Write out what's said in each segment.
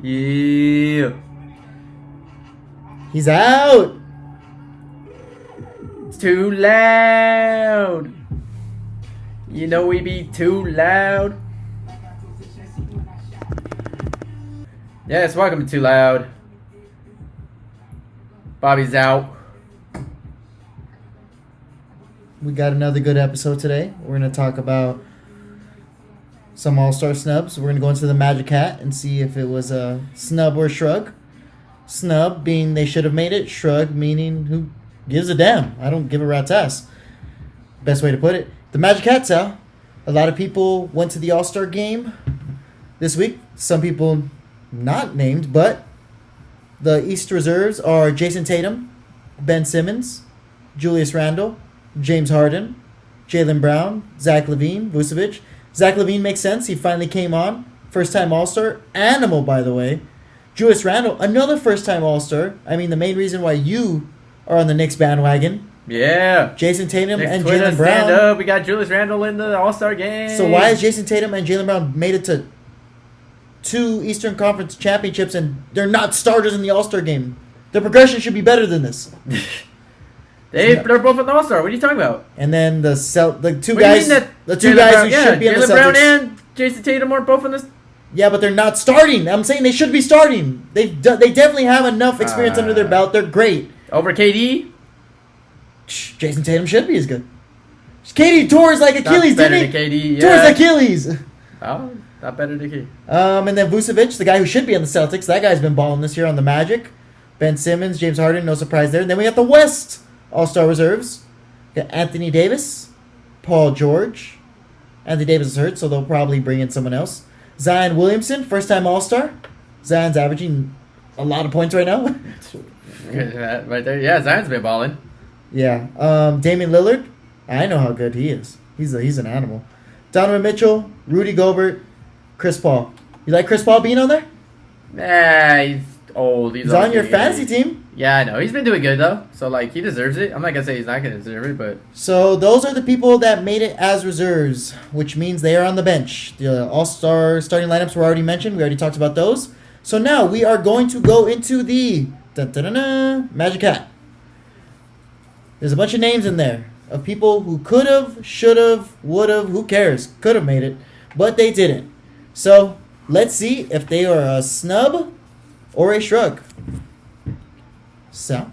Yeah. He's out. It's too loud. You know we be too loud. Yes, welcome to Too Loud. Bobby's out. We got another good episode today. We're going to talk about some All-Star snubs. We're going to go into the Magic Hat and see if it was a snub or shrug. Snub being they should have made it. Shrug meaning who gives a damn. I don't give a rat's ass. Best way to put it. The Magic Hat, Sal. A lot of people went to the All-Star game this week. Some people not named, but the East reserves are Jason Tatum, Ben Simmons, Julius Randle, James Harden, Jaylen Brown, Zach LaVine, Vucevic. Zach LaVine makes sense. He finally came on. First-time All-Star. Animal, by the way. Julius Randle, another first-time All-Star. I mean, the main reason why you are on the Knicks bandwagon. Yeah. Jason Tatum Knicks and Twitter Jaylen Brown. Stand up. We got Julius Randle in the All-Star game. So why is Jason Tatum and Jaylen Brown made it to 2 Eastern Conference championships and they're not starters in the All-Star game? The progression should be better than this. They're both in the All-Star. What are you talking about? And then the two What guys, do you mean the two Jaylen guys Brown, who should be in the Jaylen Brown Celtics. and Jason Tatum are both in this. Yeah, but they're not starting. I'm saying they should be starting. They definitely have enough experience under their belt. They're great. Over KD? Jason Tatum should be as good. KD tore his Achilles, Not better didn't he? than KD, Tore yeah. his Achilles. Oh, not better than KD. And then Vucevic, the guy who should be on the Celtics. That guy's been balling this year on the Magic. Ben Simmons, James Harden, no surprise there. And then we got the West All-Star reserves. We got Anthony Davis, Paul George. Anthony Davis is hurt, so they'll probably bring in someone else. Zion Williamson, first-time All-Star. Zion's averaging a lot of points right now. Right there. Yeah, Zion's been balling. Yeah. Damian Lillard, I know how good he is. He's an animal. Donovan Mitchell, Rudy Gobert, Chris Paul. You like Chris Paul being on there? Nah, he's old. He's on your fantasy team. Yeah, I know. He's been doing good, though. So, he deserves it. I'm not going to say he's not going to deserve it, but... So, those are the people that made it as reserves, which means they are on the bench. The All-Star starting lineups were already mentioned. We already talked about those. So, now we are going to go into the Magic Hat. There's a bunch of names in there of people who could have, should have, would have, who cares, could have made it, but they didn't. So, let's see if they are a snub or a shrug. So,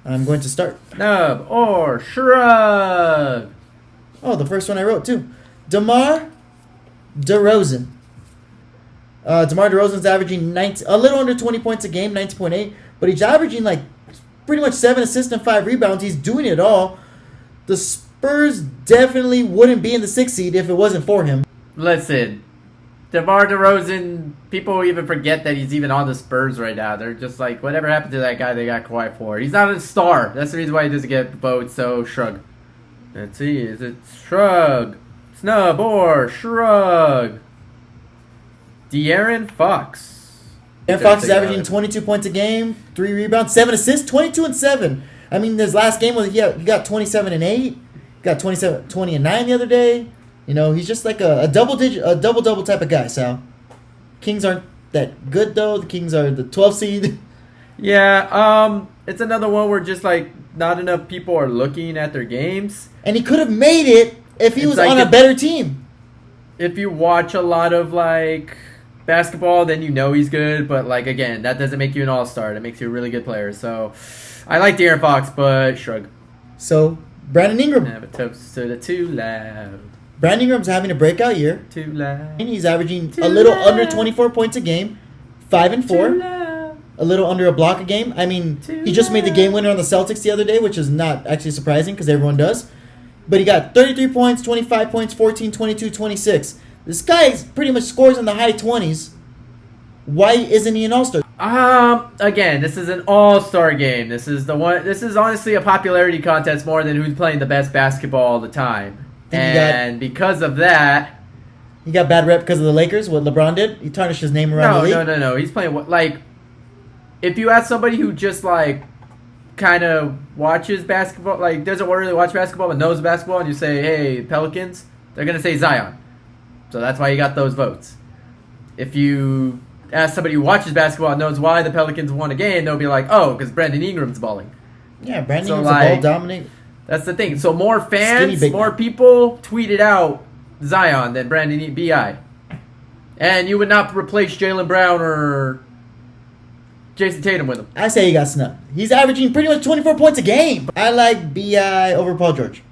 I'm going to start. Snub or shrug. Oh, the first one I wrote too. DeMar DeRozan. DeMar DeRozan's averaging a little under 20 points a game, 19.8, but he's averaging pretty much 7 assists and 5 rebounds. He's doing it all. The Spurs definitely wouldn't be in the 6th seed if it wasn't for him. Listen, DeMar DeRozan, people even forget that he's even on the Spurs right now. They're just like, whatever happened to that guy they got quiet for? He's not a star. That's the reason why he doesn't get votes, so shrug. Let's see, is it shrug, snub, or shrug? De'Aaron Fox. De'Aaron Fox is averaging 22 points a game, 3 rebounds, 7 assists, 22 and 7. I mean, this last game he got 27 and 8. He got 20 and 9 the other day. You know, he's just like a double type of guy, Sal. Kings aren't that good, though. The Kings are the 12th seed. Yeah, it's another one where just, not enough people are looking at their games. And he could have made it if he was on a better team. If you watch a lot of, basketball, then you know he's good. But, again, that doesn't make you an all-star. That makes you a really good player. So, I like De'Aaron Fox, but shrug. So, Brandon Ingram. Have a toast to the Too Loud. Brandon Ingram's having a breakout year. Too loud. And he's averaging a little under 24 points a game, 5 and 4. A little under a block a game. I mean, he just made the game winner on the Celtics the other day, which is not actually surprising because everyone does. But he got 33 points, 25 points, 14, 22, 26. This guy pretty much scores in the high 20s. Why isn't he an all-star? Again, this is an all-star game. This is honestly a popularity contest more than who's playing the best basketball all the time. And because of that, he got bad rep because of the Lakers. What LeBron did, he tarnished his name around the league. No. He's playing if you ask somebody who just kind of watches basketball, doesn't really watch basketball but knows basketball, and you say, "Hey, Pelicans," they're gonna say Zion. So that's why you got those votes. If you ask somebody who watches basketball and knows why the Pelicans won a game, they'll be like, oh, because Brandon Ingram's balling. Yeah, Brandon So, Ingram's a ball dominant. That's the thing. So more Skinny fans, big more man. people tweeted out Zion than Brandon B.I. And you would not replace Jaylen Brown or Jason Tatum with him. I say he got snubbed. He's averaging pretty much 24 points a game. I like B.I. over Paul George.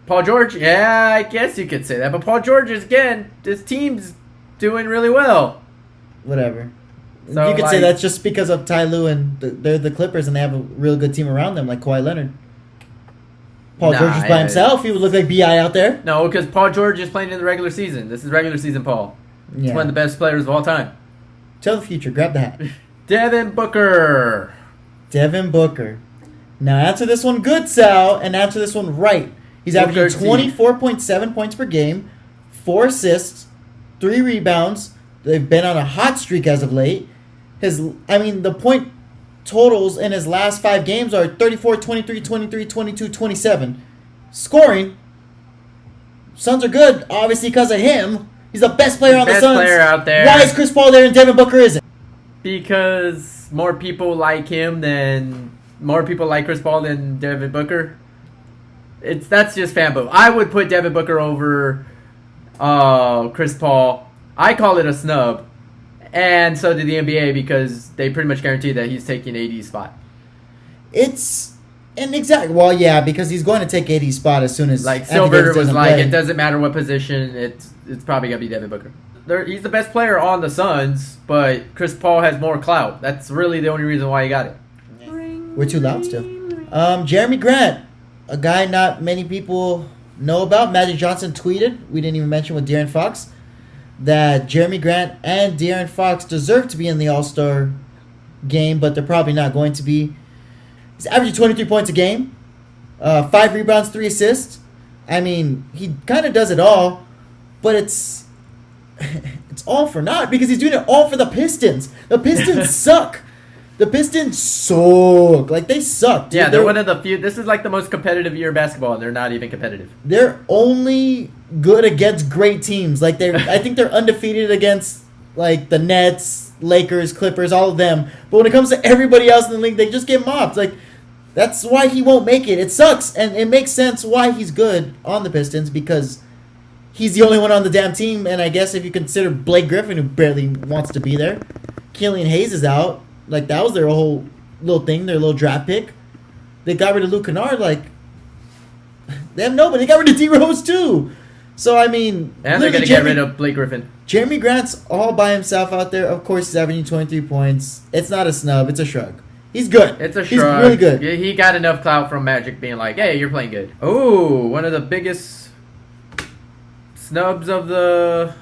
Paul George, yeah, I guess you could say that. But Paul George is, again, his team's doing really well. Whatever. So, you could say that's just because of Ty Lue and they're the Clippers and they have a real good team around them like Kawhi Leonard. Paul George is by himself. He would look like B.I. out there. No, because Paul George is playing in the regular season. This is regular season Paul. He's one of the best players of all time. Tell the future. Grab the hat. Devin Booker. Devin Booker. Now answer this one good, Sal, and answer this one right. He's averaging 24.7 points per game, 4 assists, 3 rebounds. They've been on a hot streak as of late. The point totals in his last 5 games are 34, 23, 23, 22, 27. Scoring, Suns are good, obviously because of him. He's the best player on the Suns. Best player out there. Why is Chris Paul there and Devin Booker isn't? Because more people like Chris Paul than Devin Booker. That's just fan vote. I would put Devin Booker over Chris Paul. I call it a snub. And so did the NBA because they pretty much guarantee that he's taking AD's spot. Because he's going to take AD's spot as soon as Silver was like, play. it doesn't matter what position, it's probably gonna be Devin Booker. He's the best player on the Suns, but Chris Paul has more clout. That's really the only reason why he got it. We're too loud still. Jeremy Grant, a guy not many people know about. Magic Johnson tweeted, we didn't even mention with De'Aaron Fox, that Jeremy Grant and De'Aaron Fox deserve to be in the All-Star game, but they're probably not going to be. He's averaging 23 points a game, 5 rebounds, 3 assists. I mean, he kind of does it all, but it's all for naught because he's doing it all for the Pistons. The Pistons suck. The Pistons suck. Like, they suck. Dude. Yeah, they're one of the few. This is like the most competitive year of basketball, and they're not even competitive. They're only good against great teams. Like, I think they're undefeated against, like, the Nets, Lakers, Clippers, all of them. But when it comes to everybody else in the league, they just get mopped. Like, that's why he won't make it. It sucks, and it makes sense why he's good on the Pistons because he's the only one on the damn team. And I guess if you consider Blake Griffin, who barely wants to be there, Killian Hayes is out. Like, that was their whole little thing, their little draft pick. They got rid of Luke Kennard. Like, they have nobody. They got rid of D-Rose, too. So, I mean... And they're going to get rid of Blake Griffin. Jeremy Grant's all by himself out there. Of course, he's averaging 23 points. It's not a snub. It's a shrug. He's good. It's a shrug. He's really good. He got enough clout from Magic being like, hey, you're playing good. Oh, one of the biggest snubs of the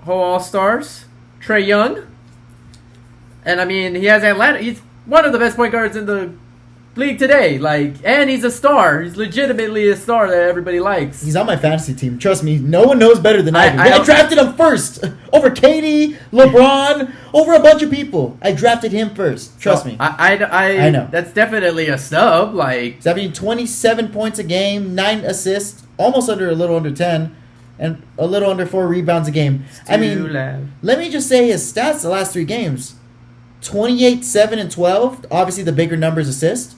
whole All-Stars. Trae Young. And, I mean, he has Atlanta. He's one of the best point guards in the league today. Like, and he's a star. He's legitimately a star that everybody likes. He's on my fantasy team. Trust me. No one knows better than I do. I don't- drafted him first. Over KD, LeBron, over a bunch of people. I drafted him first. Trust me. I know. That's definitely a snub. Like, He's averaging 27 points a game, 9 assists, a little under 10, and a little under 4 rebounds a game. I mean, let me just say his stats the last 3 games. 28, 7, and 12. Obviously, the bigger numbers assist.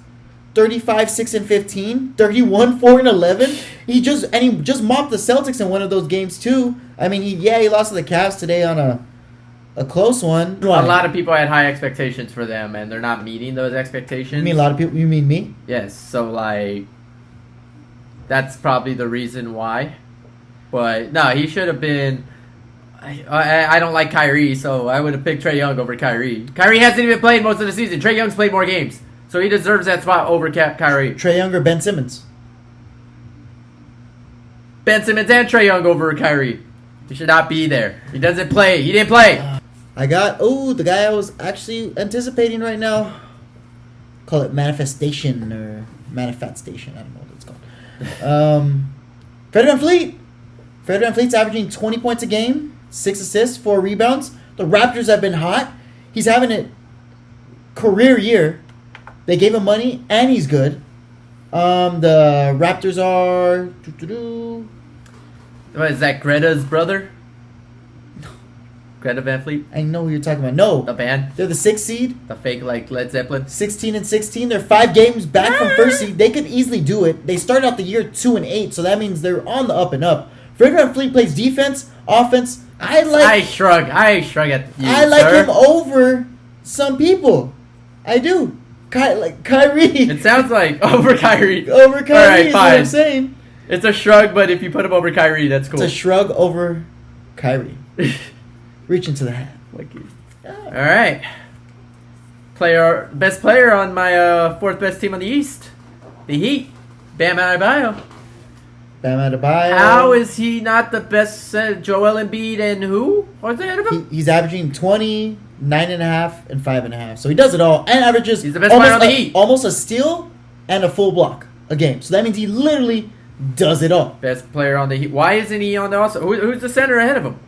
35, 6, and 15. 31, 4, and 11. He just mopped the Celtics in one of those games, too. I mean, he lost to the Cavs today on a close one. a lot of people had high expectations for them, and they're not meeting those expectations. You mean a lot of people? You mean me? Yes, so, like, that's probably the reason why. But, no, he should have been... I don't like Kyrie, so I would have picked Trae Young over Kyrie. Kyrie hasn't even played most of the season. Trae Young's played more games, so he deserves that spot over Kyrie. Trae Young or Ben Simmons? Ben Simmons and Trae Young over Kyrie. He should not be there. He doesn't play. He didn't play. I got... the guy I was actually anticipating right now. Call it Manifestation or Manifestation. I don't know what it's called. Fred VanVleet. Fred VanVleet's averaging 20 points a game. 6 assists, 4 rebounds. The Raptors have been hot. He's having a career year. They gave him money, and he's good. The Raptors are What is that, Greta's brother? Greta Vanfleet? I know who you're talking about. No. The band? They're the 6th seed. The fake, like, Led Zeppelin? 16 and 16. They're 5 games back from first seed. They could easily do it. They started out the year 2 and 8, so that means they're on the up and up. Fred VanVleet plays defense, offense. I shrug at you, I like sir. him over some people. I do. Kyrie. It sounds like over Kyrie. Over Kyrie Alright, is fine. what I'm saying. It's a shrug, but if you put him over Kyrie, that's cool. It's a shrug over Kyrie. Reach into the hat. Alright. Best player on my fourth best team on the East. The Heat. Bam Adebayo. Bam Adebayo. How is he not the best? Joel Embiid and who? What's ahead of him? He's averaging 20, 9.5, and 5.5. So he does it all and averages. He's the best player on the Heat. Almost a steal and a full block a game. So that means he literally does it all. Best player on the Heat. Why isn't he on the also? Who's the center ahead of him?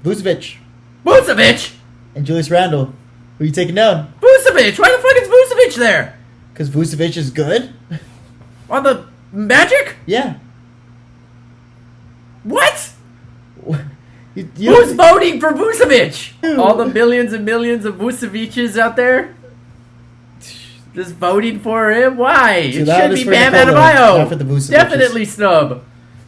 Vucevic Vucevic! and Julius Randle. Who are you taking down? Vucevic! Why the fuck is Vucevic there? Because Vucevic is good. On the Magic? Yeah. What? You Who's voting for Vucevic? All the millions and millions of Vucevic's out there? Just voting for him? Why? It should be Bam Adebayo. Not for the Vucevic's. Definitely snub.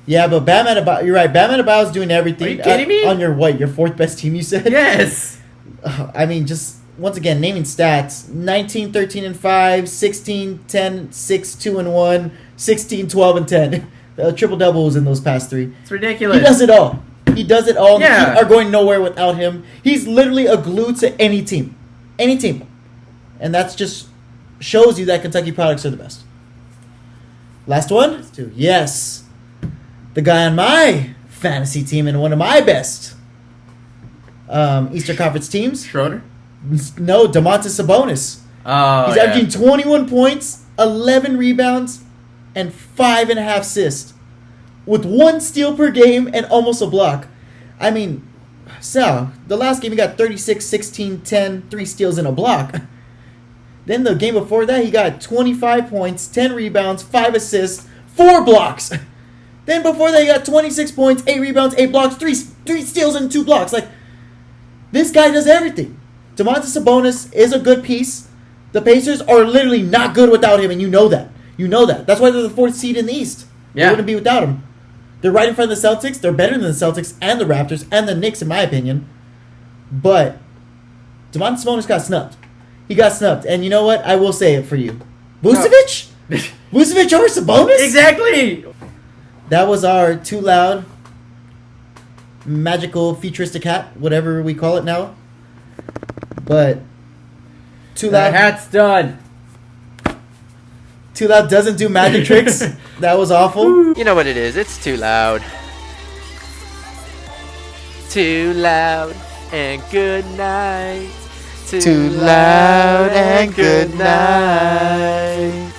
Yeah, but Bam Adebayo, you're right. Bam Adebayo's doing everything. Are you kidding me? On your what? Your fourth best team, you said? Yes. I mean, just once again, naming stats: 19, 13, and 5, 16, 10, 6, 2, and 1, 16, 12, and 10. Triple doubles in those past 3. It's ridiculous. He does it all. He does it all. Yeah. The Heat are going nowhere without him. He's literally a glue to any team. Any team. And that's just shows you that Kentucky products are the best. Last one? Yes. The guy on my fantasy team and one of my best Eastern Conference teams. Schroeder? No, Domantis Sabonis. Oh, He's averaging 21 points, 11 rebounds, and 5.5 assists. With 1 steal per game and almost a block. I mean, Sal, the last game he got 36, 16, 10, 3 steals and a block. Then the game before that, he got 25 points, 10 rebounds, 5 assists, 4 blocks. Then before that, he got 26 points, 8 rebounds, 8 blocks, 3 steals, and 2 blocks. Like, this guy does everything. Domantis Sabonis is a good piece. The Pacers are literally not good without him, and you know that. You know that. That's why they're the 4th seed in the East. They Yeah. wouldn't be without him. They're right in front of the Celtics. They're better than the Celtics and the Raptors and the Knicks, in my opinion. But Domantis Sabonis got snubbed. He got snubbed. And you know what? I will say it for you. Vucevic? Vucevic over Sabonis? Exactly. That was our Too Loud magical futuristic hat, whatever we call it now. But Too The Loud, hat's done. Too Loud doesn't do magic tricks. That was awful. You know what it is. It's too loud. Too loud and good night. Too loud and good night.